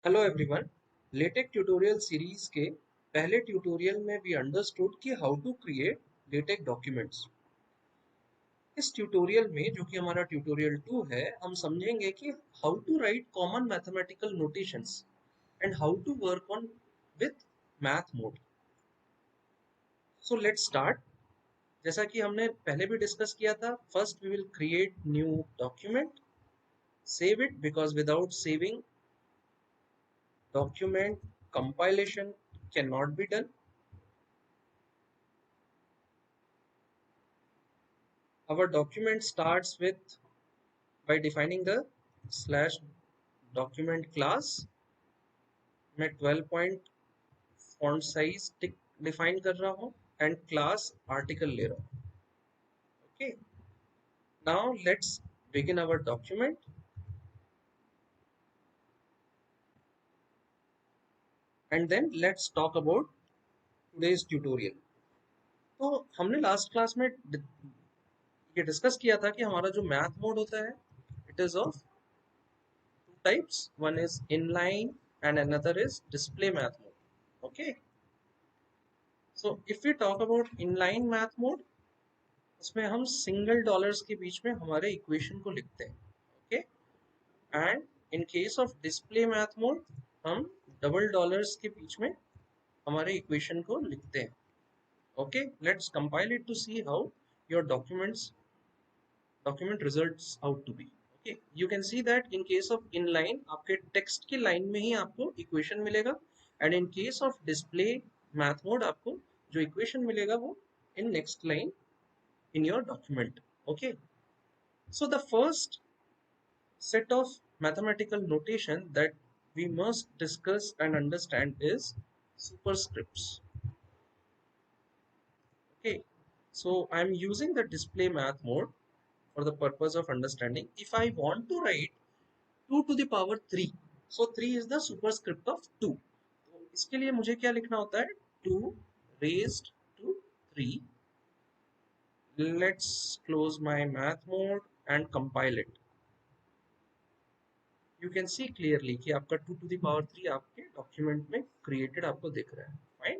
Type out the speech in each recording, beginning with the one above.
Hello everyone. LaTeX tutorial series के पहले tutorial में वी अंडरस्टूड कि how to create LaTeX documents. इस ट्यूटोरियल में जो कि हमारा ट्यूटोरियल 2 है, हम समझेंगे कि how to write common mathematical notations and how to work on with math mode. So let's start. जैसा कि हमने पहले भी डिस्कस किया था, first we will create new document, save it because without saving document compilation cannot be done. Our document starts with by defining the slash document class. मैं 12 point font size define कर रहा हूँ and class article ले रहा हूँ. Okay, now let's begin our document and then let's talk about today's tutorial. तो हमने last class में ये डिस्कस किया था कि हमारा जो मैथ मोड होता है, it is of two types. One is inline and another is display math mode. Okay. So if we talk about inline math mode, उसमें हम सिंगल डॉलर्स के बीच में हमारे इक्वेशन को लिखते हैं. Okay, and in case of display math mode हम डबल डॉलर्स के बीच में हमारे इक्वेशन को लिखते हैं. Okay, let's compile it to see how your document results out to be. Okay, you can see that in case of inline आपके text की लाइन में ही आपको इक्वेशन मिलेगा, and in case of display math mode आपको जो equation मिलेगा वो in next line in your document. Okay, so the first set of mathematical notation that we must discuss and understand is superscripts. Okay, so I'm using the display math mode for the purpose of understanding. If I want to write 2 to the power 3, so 3 is the superscript of 2. तो इसके लिए मुझे क्या लिखना होता है? 2 raised to 3. Let's close my math mode and compile it. You can see clearly कि आपका 2 to the power 3 आपके डॉक्यूमेंट में created आपको दिख रहा है. Fine.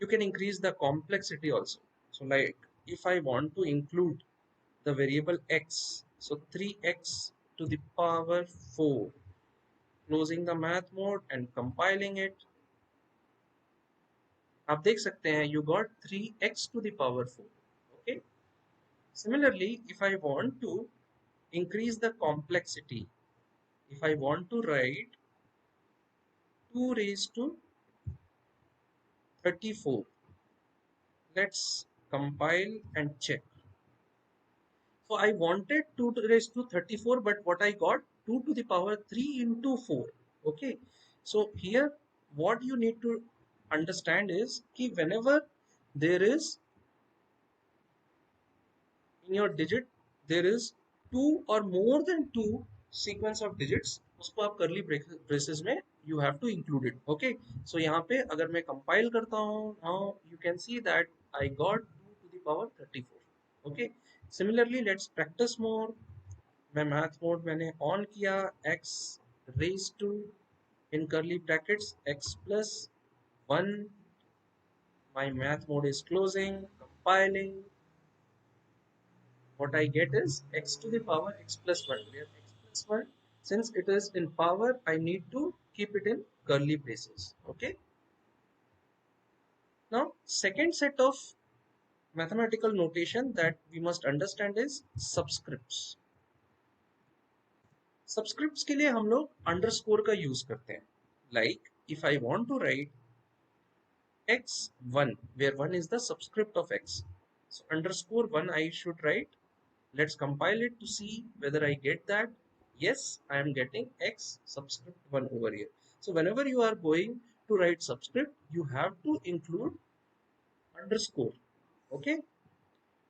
You can increase the complexity also. So like if I want to include the variable x, so 3x to the power 4, closing the math mode and compiling it, आप देख सकते हैं you got 3x to the power 4. Okay, similarly if I want to increase the complexity, if I want to write 2 raised to 34, let's compile and check. So I wanted 2 raised to 34, but what I got 2 to the power 3 into 4. Okay, so here what you need to understand is कि whenever there is in your digit there is 2 or more than 2 sequence of digits, उसको आप curly braces में you have to include it. Okay, so यहाँ पे अगर मैं compile करता हूँ, now you can see that I got 2 to the power 34. Okay, similarly let's practice more. मैं मैथ मोड मैंने ऑन किया, x raised to in curly brackets x plus 1. My math mode is closing, compiling. What I get is x to the power x plus 1, where x plus 1, since it is in power, I need to keep it in curly braces. Okay, now second set of mathematical notation that we must understand is subscripts. Subscripts के लिए हम लोग underscore का use करते हैं. Like if I want to write x1, where 1 is the subscript of x, so underscore 1 I should write. Let's compile it to see whether I get that. Yes, I am getting x subscript 1 over here. So whenever you are going to write subscript, you have to include underscore. Okay,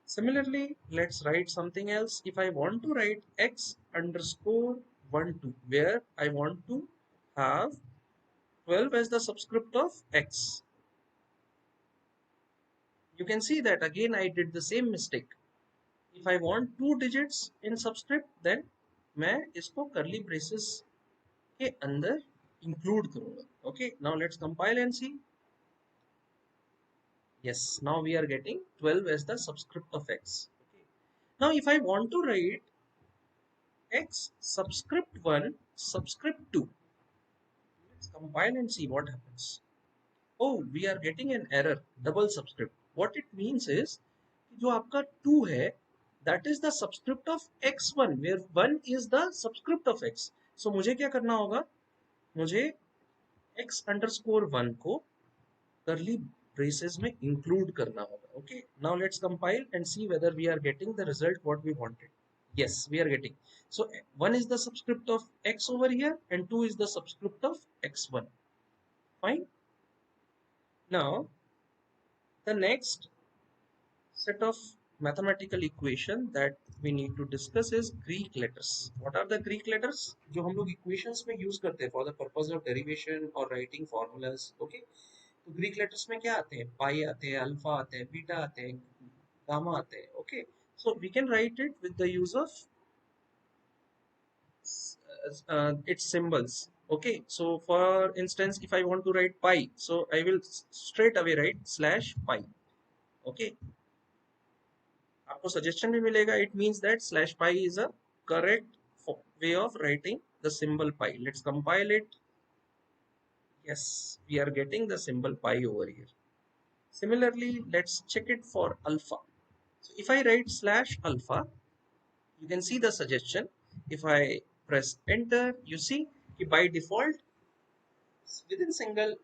similarly let's write something else. If I want to write x underscore 1 2, where I want to have 12 as the subscript of x, you can see that again I did the same mistake. If I want 2 digits in subscript, then मैं इसको curly braces के अंदर include करूंगा. Okay, now let's compile and see. Yes, now we are getting 12 as the subscript of x. Okay. Now if I want to write x subscript 1 subscript 2, let's compile and see what happens. Oh, we are getting an error, double subscript. What it means is कि जो आपका 2 है, that is the subscript of x1, where 1 is the subscript of x. So मुझे क्या करना होगा, मुझे x underscore 1 को curly braces में include करना होगा. Okay, now let's compile and see whether we are getting the result what we wanted. Yes, we are getting. So 1 is the subscript of x over here and 2 is the subscript of x1. Fine. Now the next set of mathematical equation that we need to discuss is Greek letters. What are the Greek letters? जो हम लोग equations में use करते हैं for the purpose of derivation or writing formulas. Okay, तो Greek letters में क्या आते हैं? Pi आते हैं, alpha आते हैं, beta आते हैं, gamma आते हैं. Okay, so we can write it with the use of its symbols. Okay, so for instance, if I want to write pi, so I will straight away write slash pi. Okay, आपको suggestion भी मिलेगा. It means that slash pi is a correct way of writing the symbol pi. Let's compile it. Yes, we are getting the symbol pi over here. Similarly, let's check it for alpha. So if I write slash alpha, you can see the suggestion. If I press enter, you see by default within single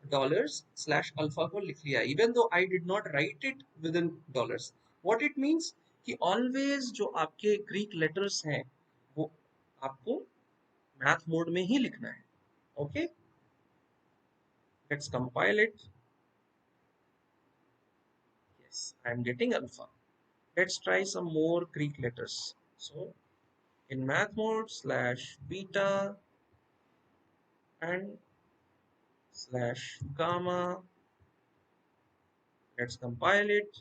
dollars slash alpha को लिख लिया, even though I did not write it within dollars. What it means कि always जो आपके Greek letters हैं वो आपको math mode में ही लिखना है. Okay, let's compile it. Yes, I am getting alpha. Let's try some more Greek letters. So in math mode slash beta and slash gamma, let's compile it.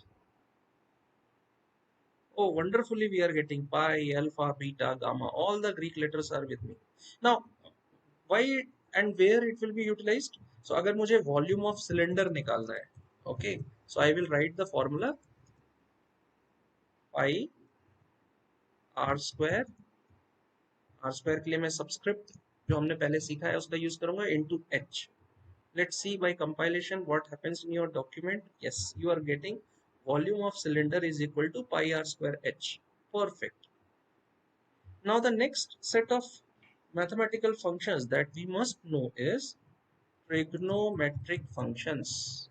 Oh, wonderfully, we are getting pi, alpha, beta, gamma. All the Greek letters are with me. Now, why and where it will be utilized? So, अगर मुझे volume of cylinder निकालना है, okay, so I will write the formula pi r square के लिए मैं subscript जो हमने पहले सीखा है उसका यूज करूंगा into h. Let's see by compilation what happens in your document. Yes, you are getting volume of cylinder is equal to pi r square h. Perfect. Now the next set of mathematical functions that we must know is trigonometric functions.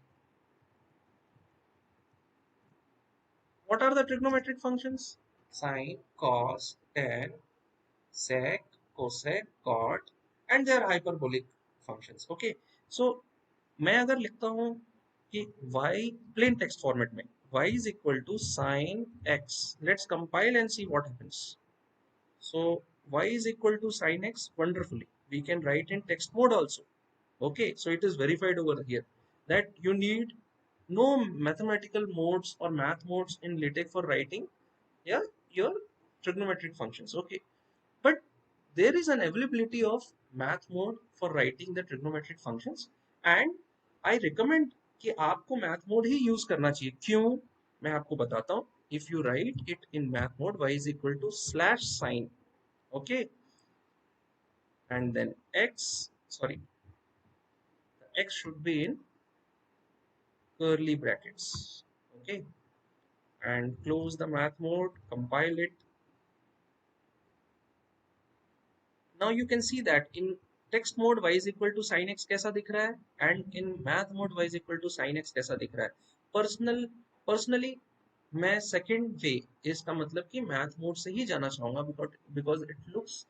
What are the trigonometric functions? Sine, cos, tan, sec, cosec, cot, and they are hyperbolic functions. Okay, so मैं अगर लिखता हूँ कि y plain text format में y is equal to sine x. Let's compile and see what happens. So y is equal to sine x. Wonderfully, we can write in text mode also. Okay, so it is verified over here that you need no mathematical modes or math modes in LaTeX for writing, yeah, your trigonometric functions. Okay, but there is an availability of math mode for writing the trigonometric functions, and I recommend कि आपको math mode ही use करना चाहिए. क्यों? मैं आपको बताता हूँ. If you write it in math mode, y is equal to slash sine. Okay, and then x, sorry, x should be in curly brackets. Okay, and close the math mode, compile it. Now you can see that in text mode y is equal to sin x कैसा दिख रहा है, and in math mode y is equal to sin x कैसा दिख रहा है. Personally मैं second way इसका मतलब कि math mode से ही जाना चाहूंगा because it looks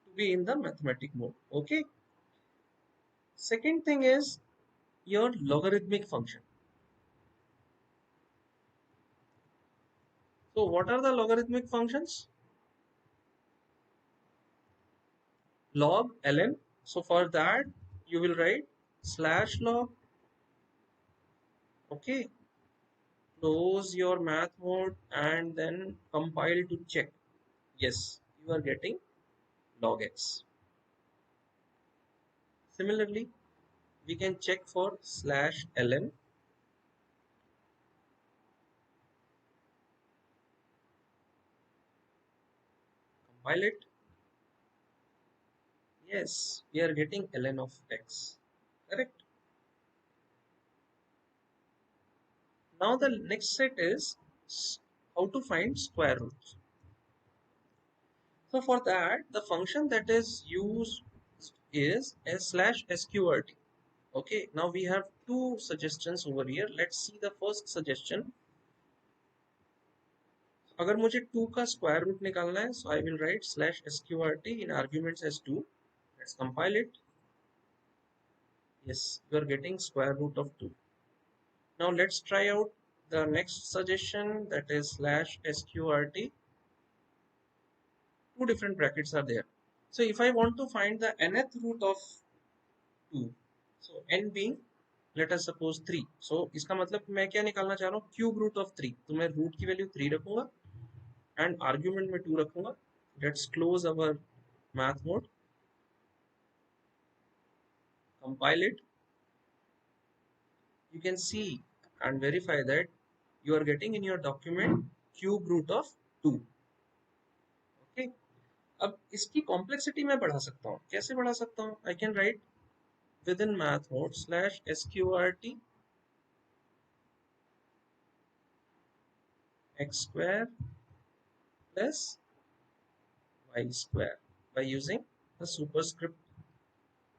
to be in the mathematic mode. Okay, second thing is your logarithmic function. So what are the logarithmic functions? Log ln. So for that you will write slash log. Okay, close your math mode and then compile to check. Yes, you are getting log x. Similarly, we can check for slash ln, compile it. Yes, we are getting ln of x, correct? Now the next set is how to find square roots. So for that, the function that is used is s slash sqrt. Okay, now we have two suggestions over here. Let's see the first suggestion. अगर मुझे 2 का square root निकालना है, so I will write slash sqrt in arguments as 2. Let's compile it. Yes, you are getting square root of 2. Now let's try out the next suggestion, that is slash sqrt. Two different brackets are there. So if I want to find the nth root of 2, so n being let us suppose 3, so इसका मतलब मैं क्या निकालना चाह रहा हूँ, cube root of 3. तो मैं रूट की वैल्यू 3 रखूंगा एंड आर्ग्यूमेंट में 2 रखूंगा. Let's close our math mode, compile it. You can see and verify that you are getting in your document cube root of 2. Okay. अब इसकी कॉम्प्लेक्सिटी मैं बढ़ा सकता हूँ. कैसे बढ़ा सकता हूँ? I can write with in math mode slash sqrt x square plus y square by using the superscript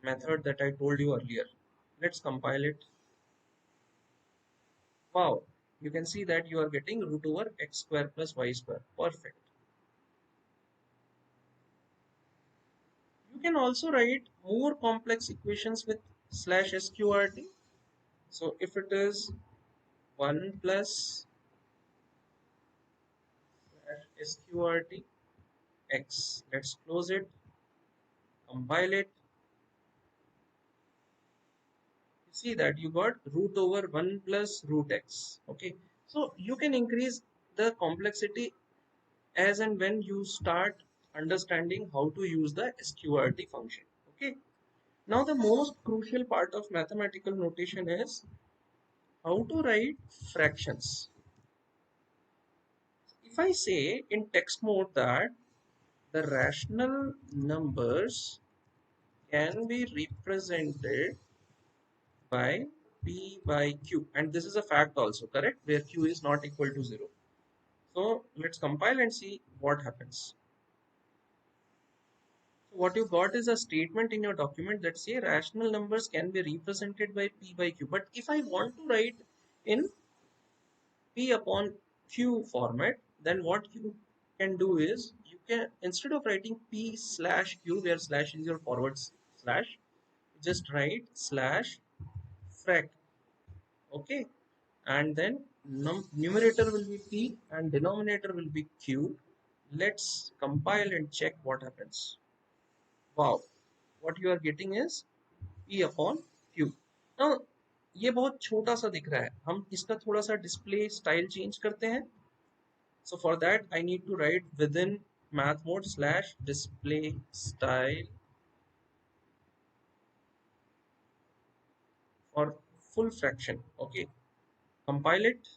method that I told you earlier. Let's compile it. Wow, you can see that you are getting root over x square plus y square. Perfect. You can also write more complex equations with slash sqrt. So if it is 1 plus slash sqrt x, let's close it, compile it. You see that you got root over 1 plus root x. Okay, so you can increase the complexity as and when you start understanding how to use the sqrt function. Okay, now the most crucial part of mathematical notation is how to write fractions. If I say in text mode that the rational numbers can be represented by p by q, and this is a fact also, correct, where q is not equal to 0. So let's compile and see what happens. So what you got is a statement in your document that say rational numbers can be represented by p by q. But if I want to write in p upon q format, then what you can do is you can, instead of writing p slash q where slash is your forward slash, just write slash frac. Okay, and then numerator will be p and denominator will be q. Let's compile and check what happens. Wow, what you are getting is p upon q. Now ये बहुत छोटा सा दिख रहा है, हम इसका थोड़ा सा डिस्प्ले स्टाइल चेंज करते हैं. So for that I need to write within math mode slash display style for full fraction. Okay, compile it.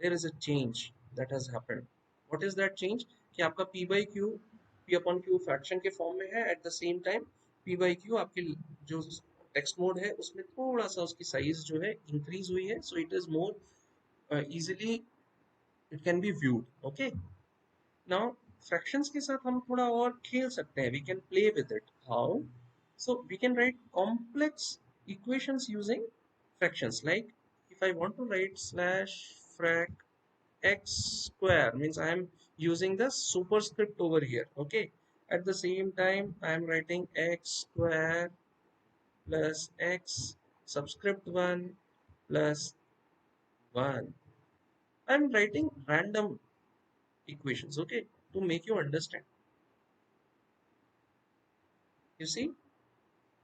There is a change that has happened. What is that change? कि आपका p by q p upon q fraction के form में है, at the same time p by q आपके जो text mode है उसमें थोड़ा सा उसकी साइज जो है इंक्रीज हुई है, so it is more easily it can be viewed. Okay, now fractions के साथ हम थोड़ा और खेल सकते हैं. We can play with it. How? So we can write complex equations using fractions. Like if I want to write slash frac x square, means I am using the superscript over here. Okay, at the same time I am writing x square plus x subscript 1 plus 1. I am writing random equations, okay, to make you understand. You see,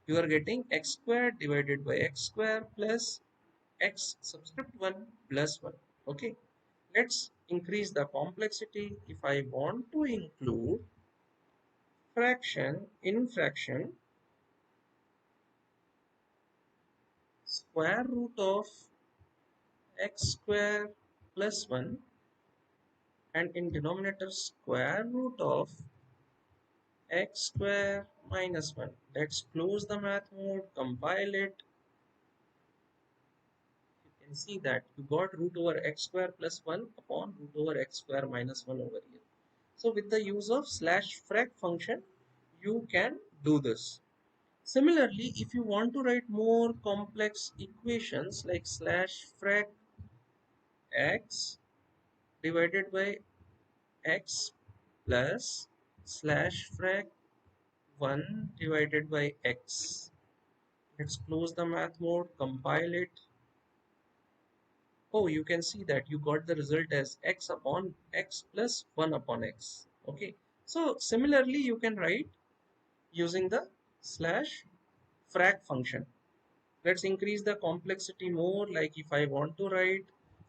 you are getting x square divided by x square plus x subscript 1 plus 1. Okay, let's increase the complexity. If I want to include fraction in fraction, square root of x square plus 1, and in denominator square root of x square minus 1. Let's close the math mode, compile it. You can see that you got root over x square plus 1 upon root over x square minus 1 over here. So with the use of slash frac function, you can do this. Similarly, if you want to write more complex equations like slash frac x divided by x plus slash frac 1 divided by x. Let's close the math mode, compile it. Oh, you can see that you got the result as x upon x plus 1 upon x. Okay. So similarly, you can write using the slash frac function. Let's increase the complexity more, like if I want to write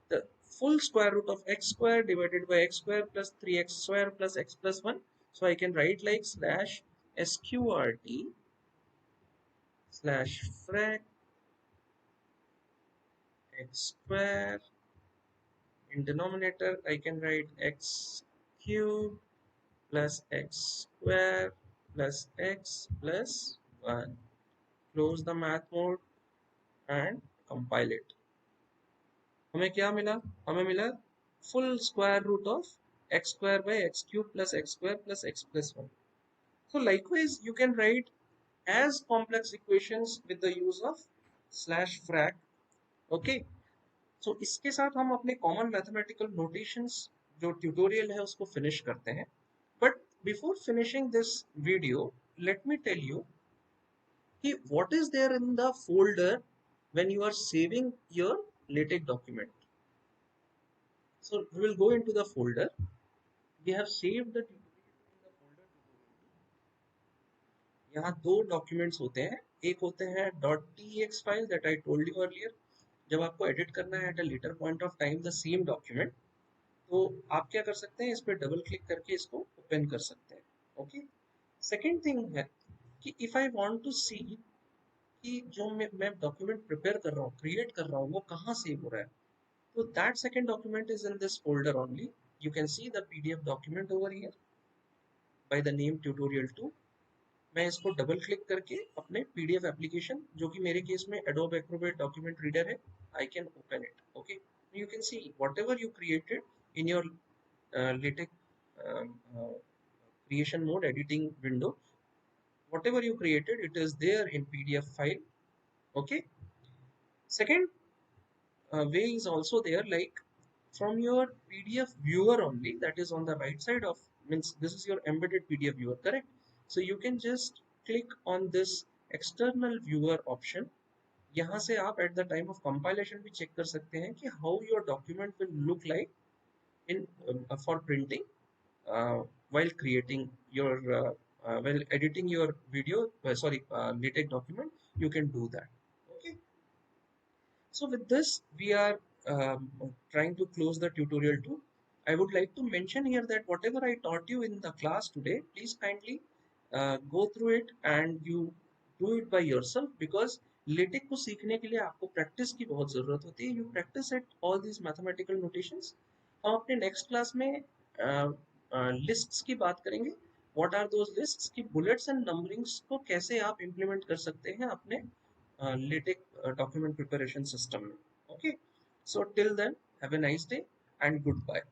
the full square root of x square divided by x square plus 3x square plus x plus 1. So I can write like slash sqrt slash frac x square. In denominator, I can write x cube plus x square plus x plus 1. Close the math mode and compile it. हमें क्या मिला? हमें मिला full square root of x square by x cube plus x square plus x plus 1. So likewise, you can write as complex equations with the use of slash frac. Okay. So इसके साथ हम अपने common mathematical notations जो tutorial है उसको finish करते हैं. But before finishing this video, let me tell you कि what is there in the folder when you are saving your LaTeX document. So we will go into the folder. We have saved the tutorial in the folder tutorial 2. यहाँ दो documents होते हैं. एक होते हैं .tex file that I told you earlier. जब आपको edit करना है at a later point of time the same document, तो आप क्या कर सकते हैं, इस पर डबल क्लिक करके इसको ओपन कर सकते हैं. ओके. सेकेंड थिंग है कि इफ आई वांट टू सी कि जो मैं डॉक्यूमेंट प्रिपेयर कर रहा हूँ, क्रिएट कर रहा हूँ, वो कहाँ सेव हो रहा है, तो that second document is in this folder only. You can see the PDF document over here by the name tutorial 2. मैं इसको डबल क्लिक करके अपने पीडीएफ एप्लीकेशन, जो कि मेरे केस में एडोब एक्रोबेट डॉक्यूमेंट रीडर है, I can open it. Okay. You can see what ever you created in your LaTeX creation mode editing window, whatever you created, it is there in PDF file. Okay. Second way is also there, like from your PDF viewer only, that is on the right side of, means this is your embedded PDF viewer, correct? So you can just click on this external viewer option. यहाँ से आप at the time of compilation भी check कर सकते हैं कि how your document will look like in for printing while creating your while editing your video, LaTeX document. You can do that. Okay. So with this, we are trying to close the tutorial 2. I would like to mention here that whatever I taught you in the class today, please kindly go through it and you do it by yourself, because LaTeX को सीखने के लिए आपको practice की बहुत ज़रूरत होती है. You practice at all these mathematical notations. हम अपने नेक्स्ट क्लास में लिस्ट्स की बात करेंगे. व्हाट आर दोज लिस्ट्स, की बुलेट्स एंड नंबरिंग्स को कैसे आप इम्प्लीमेंट कर सकते हैं अपने LaTeX document preparation system. Okay. So till then, have a nice day and goodbye.